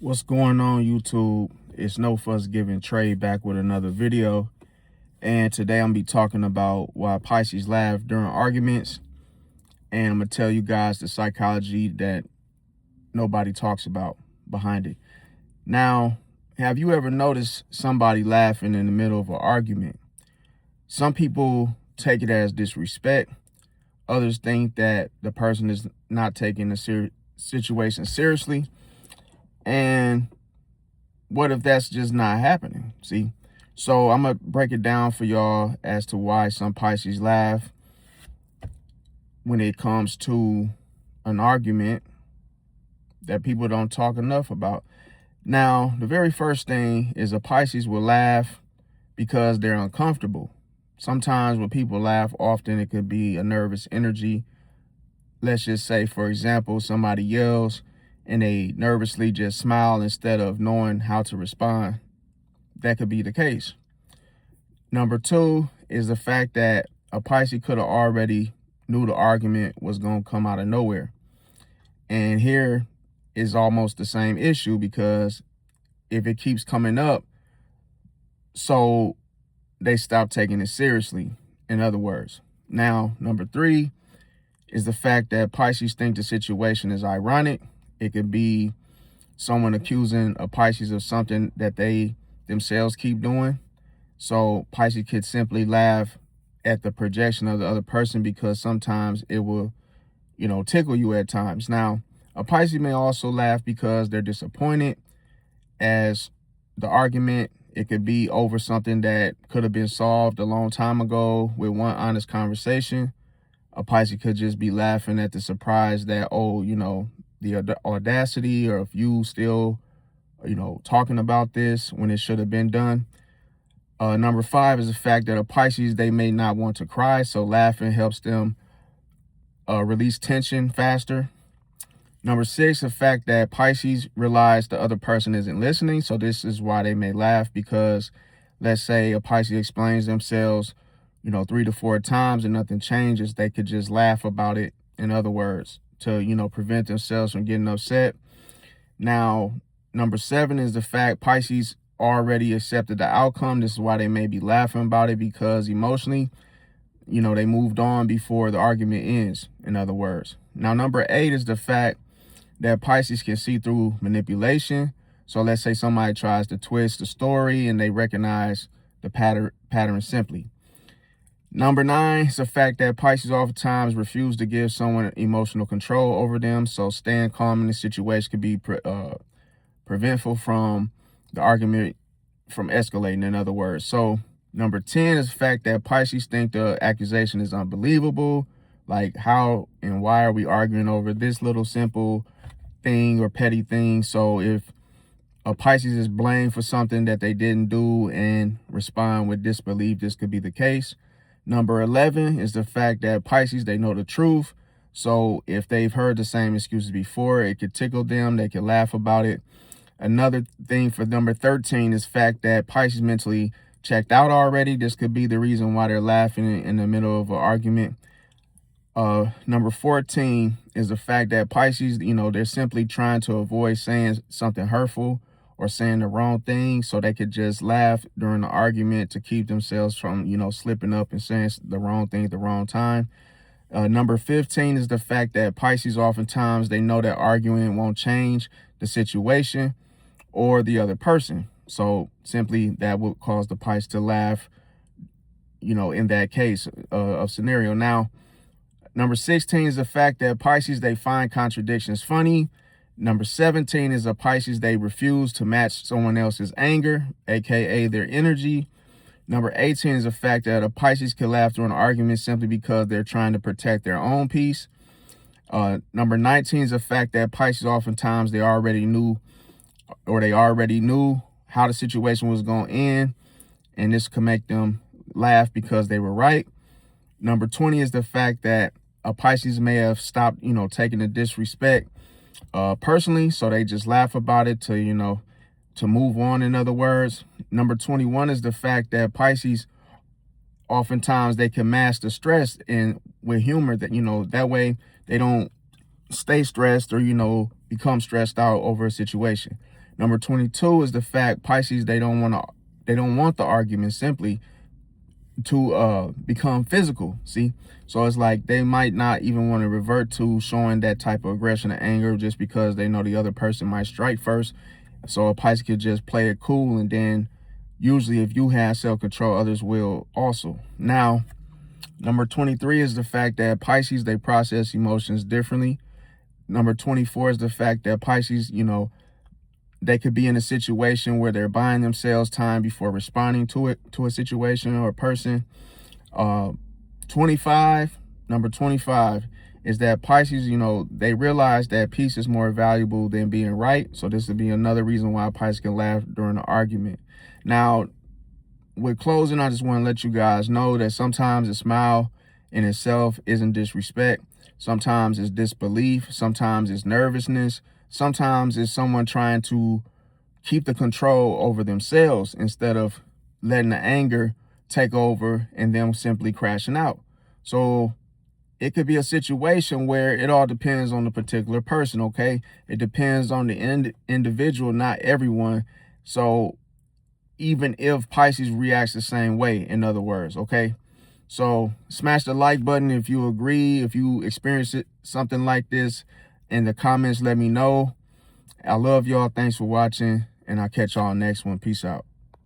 What's going on, YouTube? It's No Fuss Giving Trey back with another video. And today I'm gonna be talking about why Pisces laugh during arguments. And I'm gonna tell you guys the psychology that nobody talks about behind it. Now, have you ever noticed somebody laughing in the middle of an argument? Some people take it as disrespect. Others think that the person is not taking the situation seriously. And what if that's just not happening? See? So I'm going to break it down for y'all as to why some Pisces laugh when it comes to an argument that people don't talk enough about. Now, the very first thing is a Pisces will laugh because they're uncomfortable. Sometimes when people laugh, often it could be a nervous energy. Let's just say, for example, somebody yells and they nervously just smile instead of knowing how to respond. That could be the case. Number two is the fact that a Pisces could have already knew the argument was going to come out of nowhere. And here is almost the same issue, because if it keeps coming up, so they stop taking it seriously, in other words. Now, number three is the fact that Pisces think the situation is ironic. It could be someone accusing a Pisces of something that they themselves keep doing. So Pisces could simply laugh at the projection of the other person, because sometimes it will, tickle you at times. Now, a Pisces may also laugh because they're disappointed, as the argument, it could be over something that could have been solved a long time ago with one honest conversation. A Pisces could just be laughing at the surprise that, the audacity, or if you still, talking about this when it should have been done. Number five is the fact that a Pisces, they may not want to cry, so laughing helps them release tension faster. Number six, the fact that Pisces realize the other person isn't listening, so this is why they may laugh, because let's say a Pisces explains themselves, 3 to 4 times and nothing changes, they could just laugh about it, in other words, to, prevent themselves from getting upset. Now, number seven is the fact Pisces already accepted the outcome. This is why they may be laughing about it, because emotionally, they moved on before the argument ends, in other words. Now, number eight is the fact that Pisces can see through manipulation. So let's say somebody tries to twist the story and they recognize the pattern simply. Number nine is the fact that Pisces oftentimes refuse to give someone emotional control over them. So staying calm in the situation could be preventful from the argument from escalating, in other words. So number 10 is the fact that Pisces think the accusation is unbelievable. Like, how and why are we arguing over this little simple thing or petty thing? So if a Pisces is blamed for something that they didn't do and respond with disbelief, this could be the case. Number 11 is the fact that Pisces, they know the truth. So if they've heard the same excuses before, it could tickle them. They could laugh about it. Another thing for number 13 is the fact that Pisces mentally checked out already. This could be the reason why they're laughing in the middle of an argument. Number 14 is the fact that Pisces, they're simply trying to avoid saying something hurtful or saying the wrong thing, so they could just laugh during the argument to keep themselves from, slipping up and saying the wrong thing at the wrong time. Number 15 is the fact that Pisces, oftentimes, they know that arguing won't change the situation or the other person. So simply that would cause the Pisces to laugh, in that case of scenario. Now, number 16 is the fact that Pisces, they find contradictions funny. Number 17 is a Pisces, they refuse to match someone else's anger, aka their energy. Number 18 is the fact that a Pisces can laugh through an argument simply because they're trying to protect their own peace. Number 19 is the fact that Pisces, oftentimes, they already knew how the situation was going to end, and this can make them laugh because they were right. Number 20 is the fact that a Pisces may have stopped, taking the disrespect personally, so they just laugh about it to move on, in other words. Number 21 is the fact that Pisces, oftentimes, they can mask the stress and with humor, that that way they don't stay stressed or become stressed out over a situation. Number 22 is the fact Pisces, they don't want the argument simply to become physical. See, so it's like they might not even want to revert to showing that type of aggression and anger just because they know the other person might strike first. So a Pisces could just play it cool, and then usually if you have self-control, others will also. Now, number 23 is the fact that Pisces, they process emotions differently. Number 24 is the fact that Pisces, they could be in a situation where they're buying themselves time before responding to a situation or a person. 25, number 25 is that Pisces, they realize that peace is more valuable than being right. So this would be another reason why Pisces can laugh during an argument. Now, with closing, I just want to let you guys know that sometimes a smile in itself isn't disrespect. Sometimes it's disbelief. Sometimes it's nervousness. Sometimes it's someone trying to keep the control over themselves instead of letting the anger take over and them simply crashing out. So it could be a situation where it all depends on the particular person, okay? It depends on the individual, not everyone. So even if Pisces reacts the same way, in other words, okay? So smash the like button if you agree, if you experience something like this. In the comments, let me know. I love y'all. Thanks for watching, and I'll catch y'all next one. Peace out.